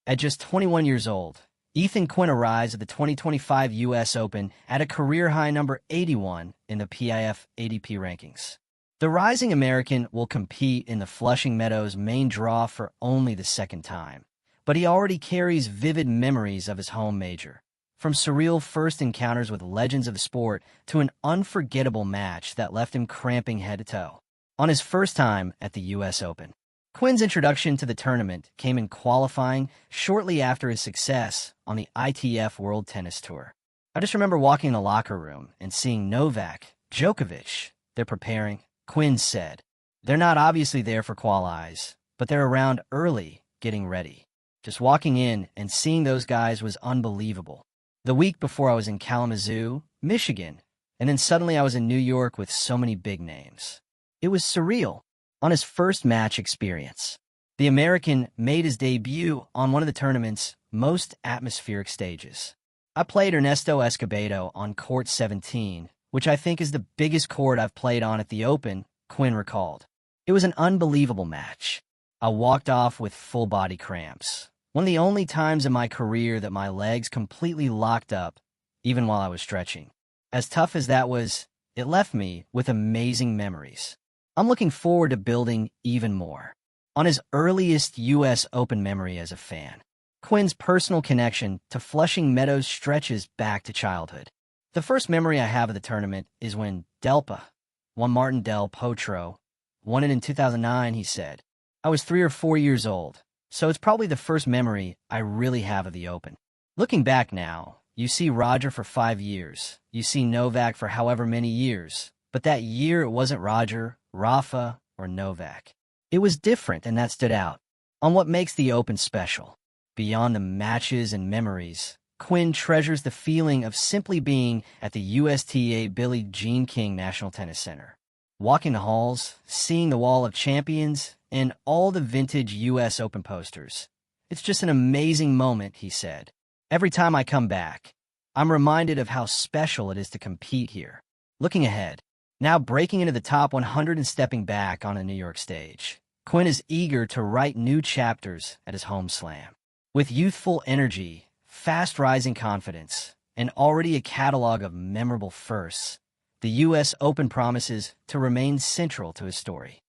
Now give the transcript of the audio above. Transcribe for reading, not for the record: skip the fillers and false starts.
At just 21 years old, Ethan Quinn arrives at the 2025 U.S. Open at a career-high number 81 in the PIF ADP rankings. The rising American will compete in the Flushing Meadows main draw for only the second time, but he already carries vivid memories of his home major, from surreal first encounters with legends of the sport to an unforgettable match that left him cramping head to toe. On his first time at the U.S. Open, Quinn's introduction to the tournament came in qualifying shortly after his success on the ITF World Tennis Tour. I just remember walking in the locker room and seeing Novak, Djokovic. They're preparing. Quinn said, "They're not obviously there for qualies, but they're around early, getting ready." Just walking in and seeing those guys was unbelievable. The week before I was in Kalamazoo, Michigan, and then suddenly I was in New York with so many big names. It was surreal. On his first match experience, the American made his debut on one of the tournament's most atmospheric stages. I played Ernesto Escobedo on court 17, which I think is the biggest court I've played on at the Open, Quinn recalled. It was an unbelievable match. I walked off with full-body cramps. One of the only times in my career that my legs completely locked up, even while I was stretching. As tough as that was, it left me with amazing memories. I'm looking forward to building even more. On his earliest U.S. Open memory as a fan, Quinn's personal connection to Flushing Meadows stretches back to childhood. The first memory I have of the tournament is when Delpa, Juan Martin Del Potro, won it in 2009, he said. I was 3 or 4 years old, so it's probably the first memory I really have of the Open. Looking back now, you see Roger for 5 years, you see Novak for however many years, but that year it wasn't Roger, Rafa, or Novak. It was different, and that stood out. On what makes the Open special, beyond the matches and memories, Quinn treasures the feeling of simply being at the USTA Billie Jean King National Tennis Center. Walking the halls, seeing the wall of champions, and all the vintage U.S. Open posters. It's just an amazing moment, he said. Every time I come back, I'm reminded of how special it is to compete here. Looking ahead, now breaking into the top 100 and stepping back on a New York stage, Quinn is eager to write new chapters at his home slam. With youthful energy, fast-rising confidence, and already a catalog of memorable firsts, the U.S. Open promises to remain central to his story.